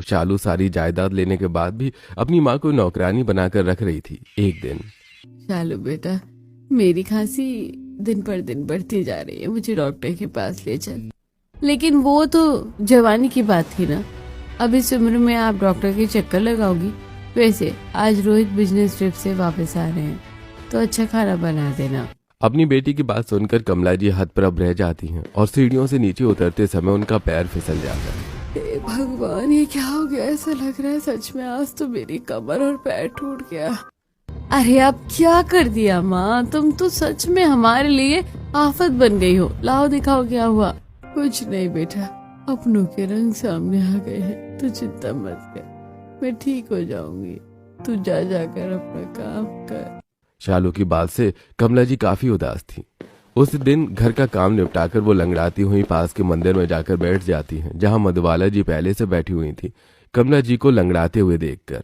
शालू सारी जायदाद लेने के बाद भी अपनी माँ को नौकरानी बनाकर रख रही थी। एक दिन, शालू बेटा, मेरी खांसी दिन पर दिन बढ़ती जा रही है, मुझे डॉक्टर के पास ले चल। लेकिन वो तो जवानी की बात थी ना, अब इस उम्र में आप डॉक्टर के चक्कर लगाओगी। वैसे आज रोहित बिजनेस ट्रिप से वापस आ रहे हैं, तो अच्छा खाना बना देना। अपनी बेटी की बात सुनकर कमला जी हतप्रभ रह जाती हैं और सीढ़ियों से नीचे उतरते समय उनका पैर फिसल जाता है। हे भगवान, ये क्या हो गया? ऐसा लग रहा है सच में आज तो मेरी कमर और पैर टूट गया। अरे अब क्या कर दिया माँ, तुम तो सच में हमारे लिए आफत बन गई हो। लाओ दिखाओ क्या हुआ। कुछ नहीं बेटा, अपनों के रंग सामने आ गए हैं, तू चिंता मत कर, मैं ठीक हो जाऊंगी। तू जा जाकर अपना काम कर। शालू की बात से कमला जी काफी उदास थी। उस दिन घर का काम निपटाकर वो लंगड़ाती हुई पास के मंदिर में जाकर बैठ जाती हैं, जहां मधुबाला जी पहले से बैठी हुई थी। कमला जी को लंगड़ाते हुए देखकर,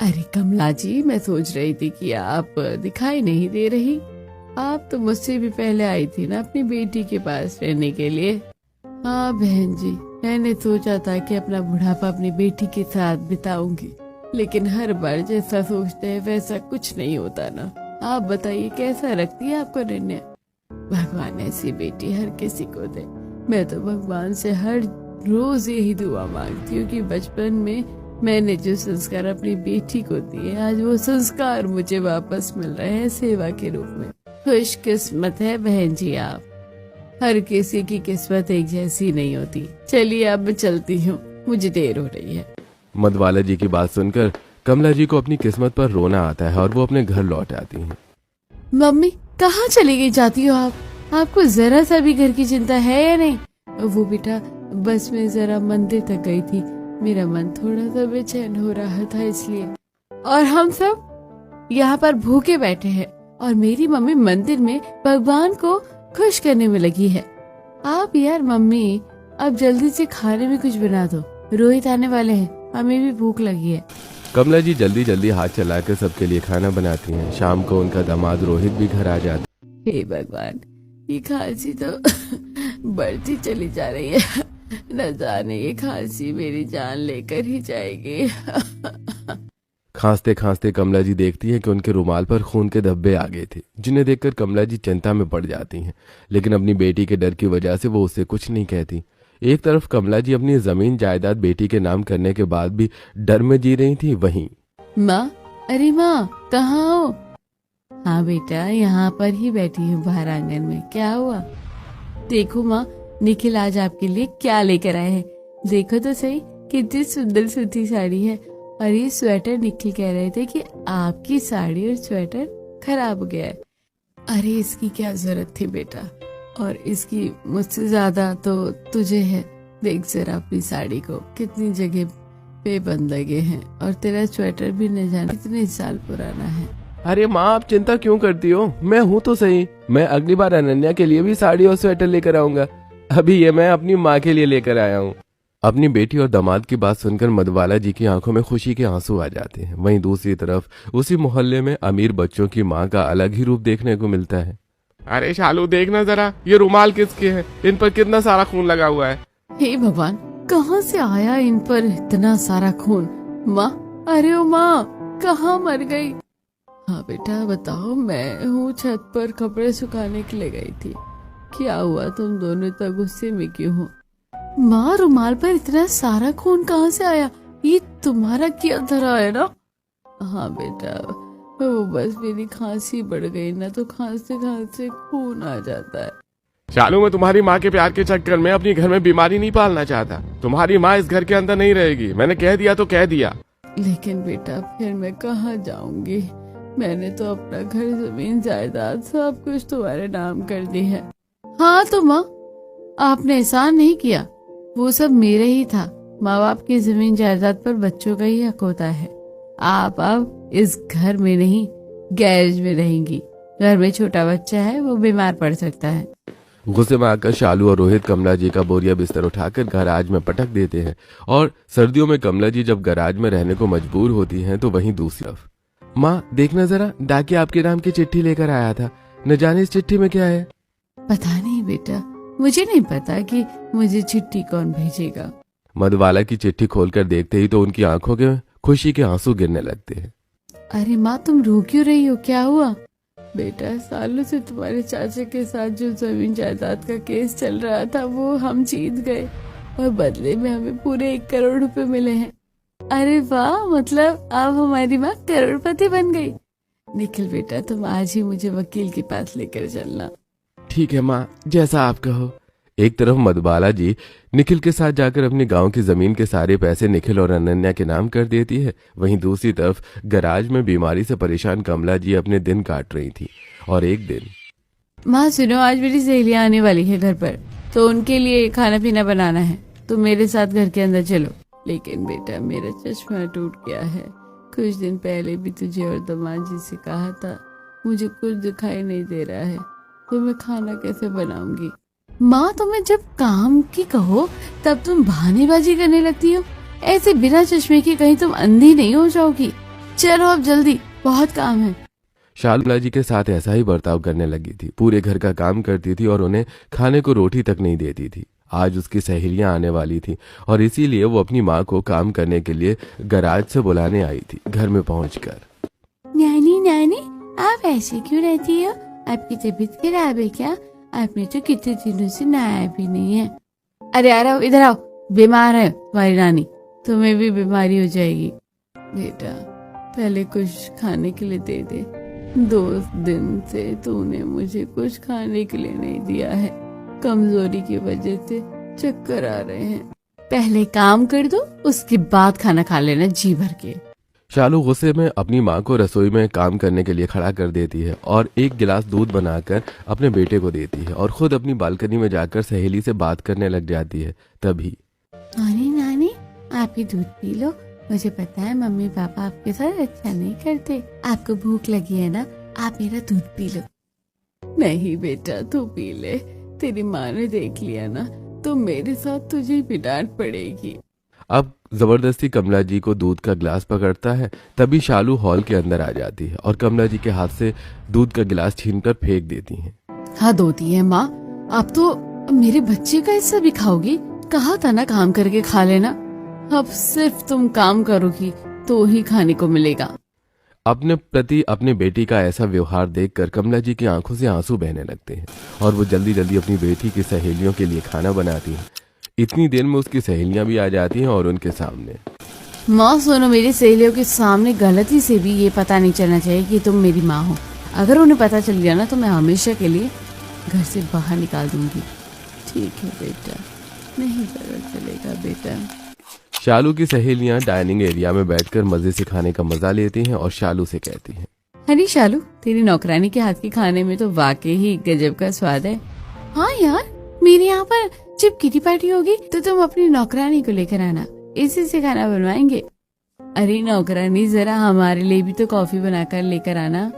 अरे कमला जी, मैं सोच रही थी कि आप दिखाई नहीं दे रही। आप तो मुझसे भी पहले आई थी ना अपनी बेटी के पास रहने के लिए। हाँ बहन जी, मैंने सोचा था कि अपना बुढ़ापा अपनी बेटी के साथ बिताऊंगी, लेकिन हर बार जैसा सोचते हैं वैसा कुछ नहीं होता ना। आप बताइए कैसा रखती है आपको निर्णय? भगवान ऐसी बेटी हर किसी को दे। मैं तो भगवान से हर रोज यही दुआ मांगती हूँ कि बचपन में मैंने जो संस्कार अपनी बेटी को दिए, आज वो संस्कार मुझे वापस मिल रहे हैं सेवा के रूप में। खुशकिस्मत है बहन जी आप, हर किसी की किस्मत एक जैसी नहीं होती। चलिए अब मैं चलती हूँ, मुझे देर हो रही है। मधुबाला जी की बात सुनकर कमला जी को अपनी किस्मत पर रोना आता है और वो अपने घर लौट आती हैं। मम्मी, कहाँ चली गई जाती हो आप? आपको जरा सा भी घर की चिंता है या नहीं? वो बेटा, बस मैं जरा मंदिर तक गई थी, मेरा मन थोड़ा सा बेचैन हो रहा था इसलिए। और हम सब यहाँ पर भूखे बैठे हैं और मेरी मम्मी मंदिर में भगवान को खुश करने में लगी है। आप यार मम्मी, अब जल्दी से खाने में कुछ बना दो, रोहित आने वाले हैं, हमें भी भूख लगी है। कमला जी जल्दी जल्दी हाथ चलाकर सबके लिए खाना बनाती हैं। शाम को उनका दामाद रोहित भी घर आ जाता है। हे भगवान, ये खांसी तो बढ़ती चली जा रही है, न जाने ये खांसी मेरी जान लेकर ही जाएगी। खांसते खांसते कमला जी देखती है कि उनके रुमाल पर खून के धब्बे आ गए थे, जिन्हें देखकर कमला जी चिंता में पड़ जाती हैं। लेकिन अपनी बेटी के डर की वजह से वो उससे कुछ नहीं कहती। एक तरफ कमला जी अपनी जमीन जायदाद बेटी के नाम करने के बाद भी डर में जी रही थी, वहीं माँ, अरे माँ, कहाँ हो? हाँ बेटा, यहाँ पर ही बैठी हूँ बाहर आंगन में। क्या हुआ? देखो माँ, निखिल आज आपके लिए क्या लेकर आए हैं। देखो तो सही, कितनी सुंदर सूती साड़ी है। और ये स्वेटर, निखिल कह रहे थे कि आपकी साड़ी और स्वेटर खराब हो गया है। अरे इसकी क्या जरूरत थी बेटा, और इसकी मुझसे ज्यादा तो तुझे है। देख जरा अपनी साड़ी को, कितनी जगह पे बंद लगे हैं, और तेरा स्वेटर भी न जाने कितने साल पुराना है। अरे माँ, आप चिंता क्यों करती हो? मैं हूँ तो सही। मैं अगली बार अनन्या के लिए भी साड़ी और स्वेटर लेकर आऊंगा। अभी ये मैं अपनी माँ के लिए लेकर आया हूँ। अपनी बेटी और दामाद की बात सुनकर मधुबाला जी की आंखों में खुशी के आंसू आ जाते हैं। वहीं दूसरी तरफ उसी मोहल्ले में अमीर बच्चों की माँ का अलग ही रूप देखने को मिलता है। अरे शालू, देखना जरा, ये रुमाल किसके हैं? इन पर कितना सारा खून लगा हुआ है। हे भगवान, कहाँ से आया इन पर इतना सारा खून? माँ, अरे ओ माँ, कहाँ मर गई? हाँ बेटा बताओ, मैं हूँ छत पर कपड़े सुखाने के लिए गई थी। क्या हुआ, तुम दोनों इतना गुस्से में क्यों हो? माँ, रुमाल पर इतना सारा खून कहाँ से आया? ये तुम्हारा क्या धरा है ना? हाँ बेटा, वो बस मेरी खांसी बढ़ गई ना, तो खांसते खांसते खून आ जाता है। शालू, मैं तुम्हारी माँ के प्यार के चक्कर में अपनी घर में बीमारी नहीं पालना चाहता। तुम्हारी माँ इस घर के अंदर नहीं रहेगी। मैंने कह दिया तो कह दिया। लेकिन बेटा, फिर मैं कहाँ जाऊंगी? मैंने तो अपना घर, जमीन, जायदाद सब कुछ तुम्हारे नाम कर दी है। हाँ तो माँ, आपने एहसान नहीं किया, वो सब मेरे ही था। माँ बाप की जमीन जायदाद पर बच्चों का ही हक होता है। आप अब इस घर में नहीं, गैरेज में रहेंगी। घर में छोटा बच्चा है, वो बीमार पड़ सकता है। गुस्से में आकर शालू और रोहित कमला जी का बोरिया बिस्तर उठाकर गैराज में पटक देते हैं। और सर्दियों में कमला जी जब गैराज में रहने को मजबूर होती हैं, तो वहीं दूसरी तरफ, माँ देखना जरा, डाकिया आपके नाम की चिट्ठी लेकर आया था। न जाने इस चिट्ठी में क्या है? पता नहीं बेटा, मुझे नहीं पता कि मुझे चिट्ठी कौन भेजेगा। मधुबाला की चिट्ठी खोलकर देखते ही तो उनकी आंखों के खुशी के आंसू गिरने लगते हैं। अरे माँ, तुम रो क्यों रही हो? क्या हुआ? बेटा, सालों से तुम्हारे चाचा के साथ जो जमीन जायदाद का केस चल रहा था वो हम जीत गए और बदले में हमें पूरे 1 करोड़ रुपए मिले हैं। अरे वाह, मतलब अब हमारी माँ करोड़पति बन गई। निखिल बेटा, तुम आज ही मुझे वकील के पास लेकर चलना। ठीक है माँ, जैसा आप कहो। एक तरफ मधुबाला जी निखिल के साथ जाकर अपने गांव की जमीन के सारे पैसे निखिल और अनन्या के नाम कर देती है। वहीं दूसरी तरफ गैराज में बीमारी से परेशान कमला जी अपने दिन काट रही थी। और एक दिन, माँ सुनो, आज मेरी सहेलियां आने वाली है घर पर, तो उनके लिए खाना पीना बनाना है। तुम मेरे साथ घर के अंदर चलो। लेकिन बेटा, मेरा चश्मा टूट गया है। कुछ दिन पहले भी तुझे और दामाद जी से कहा था, मुझे कुछ दिखाई नहीं दे रहा है, तो मैं खाना कैसे बनाऊंगी? माँ, तुम्हें जब काम की कहो तब तुम बहानेबाजी करने लगती हो। ऐसे बिना चश्मे के कहीं तुम अंधी नहीं हो जाओगी। चलो अब जल्दी, बहुत काम है। शालू जी के साथ ऐसा ही बर्ताव करने लगी थी। पूरे घर का काम करती थी और उन्हें खाने को रोटी तक नहीं देती थी। आज उसकी सहेलियां आने वाली थी और इसीलिए वो अपनी माँ को काम करने के लिए गैराज से बुलाने आई थी। घर में पहुंचकर, नानी नानी, आप ऐसे क्यों रहती हो? आपकी तबीयत खराब है क्या? आपने तो कितने दिनों से नहाया भी नहीं है। अरे आ रहा, इधर आओ, बीमार है तुम्हारी नानी, तुम्हें भी बीमारी हो जाएगी। बेटा, पहले कुछ खाने के लिए दे दे। 2 दिन से तूने मुझे कुछ खाने के लिए नहीं दिया है। कमजोरी की वजह से चक्कर आ रहे हैं। पहले काम कर दो, उसके बाद खाना खा लेना जी भर के। शालू गुस्से में अपनी माँ को रसोई में काम करने के लिए खड़ा कर देती है और एक गिलास दूध बनाकर अपने बेटे को देती है और खुद अपनी बालकनी में जाकर सहेली से बात करने लग जाती है। तभी, नानी नानी, आप ही दूध पी लो। मुझे पता है मम्मी पापा आपके साथ अच्छा नहीं करते। आपको भूख लगी है ना, आप मेरा दूध पी लो। नहीं बेटा, तू पी ले। तेरी माँ ने देख लिया ना तो मेरे साथ तुझे भी डांट पड़ेगी। अब जबरदस्ती कमला जी को दूध का गिलास पकड़ता है। तभी शालू हॉल के अंदर आ जाती है और कमला जी के हाथ से दूध का गिलास छीनकर फेंक देती है। हद होती है माँ, आप तो मेरे बच्चे का हिस्सा भी खाओगी। कहा था ना काम करके खा लेना। अब सिर्फ तुम काम करोगी तो ही खाने को मिलेगा। अपने प्रति अपने बेटी का ऐसा व्यवहार देखकर कमला जी की आंखों से आंसू बहने लगते हैं और वो जल्दी जल्दी अपनी बेटी की सहेलियों के लिए खाना बनाती है। इतनी देर में उसकी सहेलियां भी आ जाती हैं और उनके सामने, माँ सुनो, मेरी सहेलियों के सामने गलती से भी ये पता नहीं चलना चाहिए कि तुम मेरी माँ हो। अगर उन्हें पता चल गया ना तो मैं हमेशा के लिए घर से बाहर निकाल दूंगी। ठीक है बेटा, नहीं पता चलेगा बेटा। शालू की सहेलियां डाइनिंग एरिया में बैठकर मजे से खाने का मजा लेती हैं और शालू से कहती हैं, अरे शालू, तेरी नौकरानी के हाथ के खाने में तो वाकई ही गजब का स्वाद है। हाँ यार, मेरे यहाँ पर जब किटी पार्टी होगी तो तुम अपनी नौकरानी को लेकर आना, इसी से खाना बनवाएंगे। अरे नौकरानी, जरा हमारे लिए भी तो कॉफी बनाकर लेकर आना।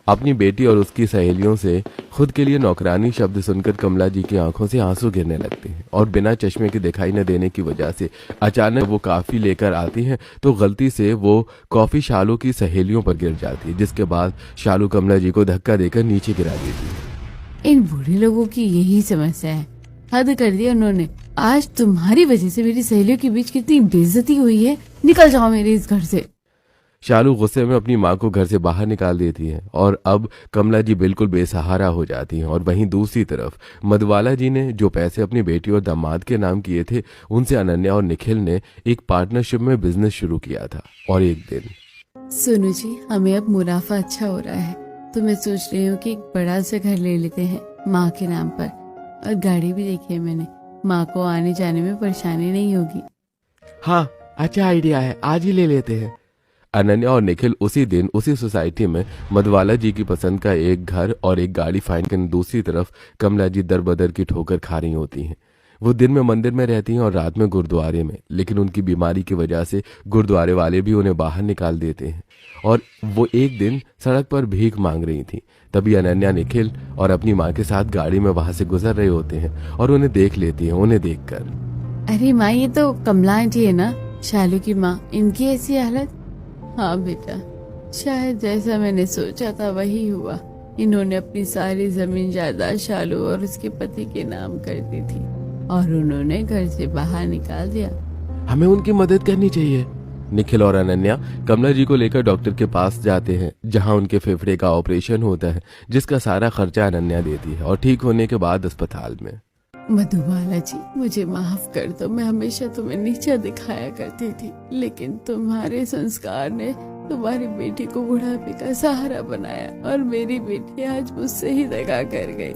अपनी बेटी और उसकी सहेलियों से खुद के लिए नौकरानी शब्द सुनकर कमला जी की आंखों से आंसू गिरने लगते हैं और बिना चश्मे के दिखाई न देने की वजह से अचानक वो कॉफी लेकर आती हैं तो गलती से वो कॉफी शालू की सहेलियों पर गिर जाती है, जिसके बाद शालू कमला जी को धक्का देकर नीचे गिरा देती है। इन बूढ़े लोगों की यही समस्या है। हद कर दिया उन्होंने। आज तुम्हारी वजह से मेरी सहेलियों के बीच कितनी बेइज्जती हुई है। निकल जाओ मेरे इस घर से। शालू गुस्से में अपनी माँ को घर से बाहर निकाल देती है और अब कमला जी बिल्कुल बेसहारा हो जाती हैं। और वहीं दूसरी तरफ मधुबाला जी ने जो पैसे अपनी बेटी और दामाद के नाम किए थे, उनसे अनन्या और निखिल ने एक पार्टनरशिप में बिजनेस शुरू किया था। और एक दिन, सुनो जी, हमें अब मुनाफा अच्छा हो रहा है तो मैं सोच रही हूँ कि एक बड़ा सा घर ले लेते हैं माँ के नाम पर, और गाड़ी भी देखी है मैंने। माँ को आने जाने में परेशानी नहीं होगी। हाँ, अच्छा आइडिया है, आज ही ले लेते हैं। अनन्या और निखिल उसी दिन उसी सोसाइटी में मधुबाला जी की पसंद का एक घर और एक गाड़ी फाइंड कर दूसरी तरफ कमला जी दर बदर की ठोकर खा रही होती हैं। वो दिन में मंदिर में रहती हैं और रात में गुरुद्वारे में, लेकिन उनकी बीमारी की वजह से गुरुद्वारे वाले भी उन्हें बाहर निकाल देते हैं और वो एक दिन सड़क पर भीख मांग रही थी। तभी अनन्या, निखिल और अपनी माँ के साथ गाड़ी में वहां से गुजर रहे होते हैं और उन्हें देख लेती हैं। उन्हें देखकर, अरे माँ, ये तो कमला आंटी है ना, शालू की माँ। इनकी ऐसी हालत। हाँ बेटा, शायद जैसा मैंने सोचा था वही हुआ। इन्होंने अपनी सारी जमीन जायदाद शालू और उसके पति के नाम कर दी थी और उन्होंने घर से बाहर निकाल दिया। हमें उनकी मदद करनी चाहिए। निखिल और अनन्या कमला जी को लेकर डॉक्टर के पास जाते हैं, जहां उनके फेफड़े का ऑपरेशन होता है, जिसका सारा खर्चा अनन्या देती है। और ठीक होने के बाद अस्पताल में मधुबाला जी, मुझे माफ कर दो। मैं हमेशा तुम्हें नीचा दिखाया करती थी, लेकिन तुम्हारे संस्कार ने तुम्हारी बेटी को बुढ़ापे का सहारा बनाया और मेरी बेटी आज मुझसे ही दगा कर गई।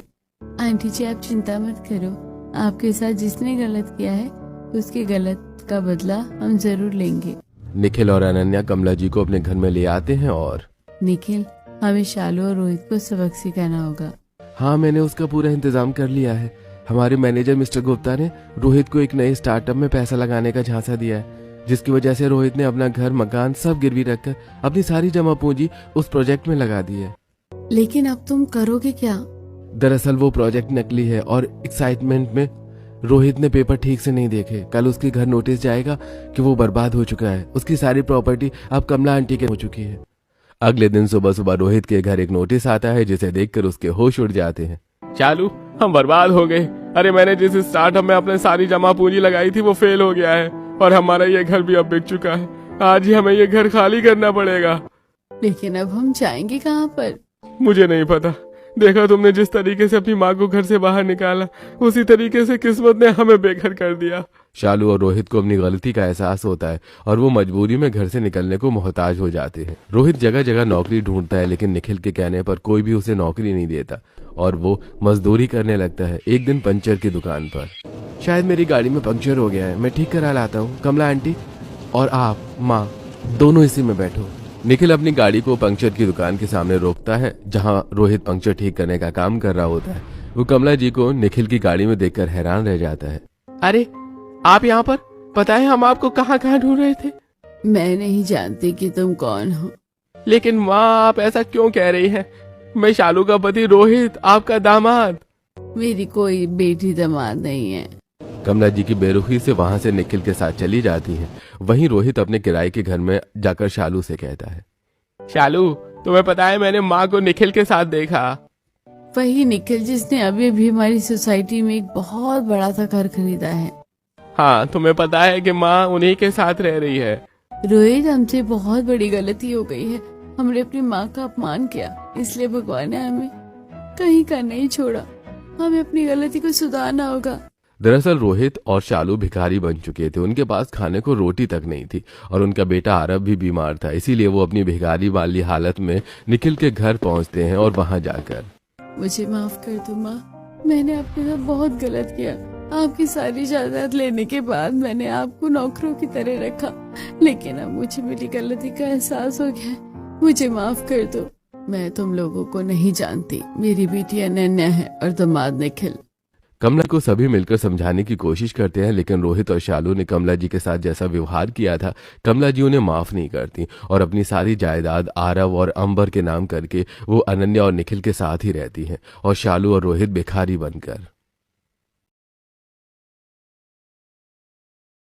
आंटी जी, आप चिंता मत करो। आपके साथ जिसने गलत किया है उसके गलत का बदला हम जरूर लेंगे। निखिल और अनन्या कमला जी को अपने घर में ले आते हैं। और निखिल, हमें शालू और रोहित को सबक सिखाना होगा। हाँ, मैंने उसका पूरा इंतजाम कर लिया है। हमारे मैनेजर मिस्टर गुप्ता ने रोहित को एक नए स्टार्टअप में पैसा लगाने का झांसा दिया है, जिसकी वजह से रोहित ने अपना घर मकान सब गिरवी रखकर अपनी सारी जमा पूंजी उस प्रोजेक्ट में लगा दी है। लेकिन अब तुम करोगे क्या? दरअसल वो प्रोजेक्ट नकली है और एक्साइटमेंट में रोहित ने पेपर ठीक से नहीं देखे। कल उसके घर नोटिस जाएगा कि वो बर्बाद हो चुका है। उसकी सारी प्रॉपर्टी अब कमला आंटी के हो चुकी है। अगले दिन सुबह सुबह रोहित के घर एक नोटिस आता है, जिसे देखकर उसके होश उड़ जाते हैं। शालू, हम बर्बाद हो गए। अरे, मैंने जिस स्टार्टअप में अपने सारी जमा पूंजी लगाई थी वो फेल हो गया है और हमारा ये घर भी अब बिक चुका है। आज ही हमें ये घर खाली करना पड़ेगा। लेकिन अब हम जाएंगे कहाँ पर? मुझे नहीं पता। देखा तुमने जिस तरीके से अपनी माँ को घर से बाहर निकाला, उसी तरीके से किस्मत ने हमें बेघर कर दिया। शालू और रोहित को अपनी गलती का एहसास होता है और वो मजबूरी में घर से निकलने को मोहताज हो जाते हैं। रोहित जगह जगह नौकरी ढूंढता है, लेकिन निखिल के कहने पर कोई भी उसे नौकरी नहीं देता और वो मजदूरी करने लगता है। एक दिन पंचर की दुकान पर, शायद मेरी गाड़ी में पंक्चर हो गया है, मैं ठीक करा लाता हूँ। कमला आंटी और आप माँ दोनों इसी में बैठो। निखिल अपनी गाड़ी को पंक्चर की दुकान के सामने रोकता है, जहां रोहित पंक्चर ठीक करने का काम कर रहा होता है। वो कमला जी को निखिल की गाड़ी में देखकर हैरान रह जाता है। अरे, आप यहाँ पर? पता है हम आपको कहाँ कहाँ ढूंढ रहे थे। मैं नहीं जानती कि तुम कौन हो। लेकिन माँ, आप ऐसा क्यों कह रही हैं? मैं शालू का पति रोहित, आपका दामाद। मेरी कोई बेटी दामाद नहीं है। कमला जी की बेरुखी से वहां से निखिल के साथ चली जाती हैं। वहीं रोहित अपने किराए के घर में जाकर शालू से कहता है, शालू, तुम्हें पता है मैंने माँ को निखिल के साथ देखा। वही निखिल जिसने अभी अभी हमारी सोसाइटी में एक बहुत बड़ा सा घर खरीदा है। हाँ, तुम्हें पता है कि माँ उन्हीं के साथ रह रही है। रोहित, हमसे बहुत बड़ी गलती हो गई है। हमने अपनी माँ का अपमान किया, इसलिए भगवान ने हमें कहीं का नहीं छोड़ा। हमें अपनी गलती को सुधारना होगा। दरअसल रोहित और शालू भिखारी बन चुके थे। उनके पास खाने को रोटी तक नहीं थी और उनका बेटा आरब भी बीमार था। इसीलिए वो अपनी भिखारी वाली हालत में निखिल के घर पहुंचते हैं और वहां जाकर, मुझे माफ कर दो माँ, मैंने आपके साथ बहुत गलत किया। आपकी सारी जायदाद लेने के बाद मैंने आपको नौकरों की तरह रखा, लेकिन अब मुझे मेरी गलती का एहसास हो गया। मुझे माफ कर दो। मैं तुम लोगों को नहीं जानती। मेरी बेटी अनन्या है और दामाद निखिल। कमला को सभी मिलकर समझाने की कोशिश करते हैं, लेकिन रोहित और शालू ने कमला जी के साथ जैसा व्यवहार किया था, कमला जी उन्हें माफ नहीं करती और अपनी सारी जायदाद आरव और अंबर के नाम करके वो अनन्या और निखिल के साथ ही रहती हैं और शालू और रोहित भिखारी बनकर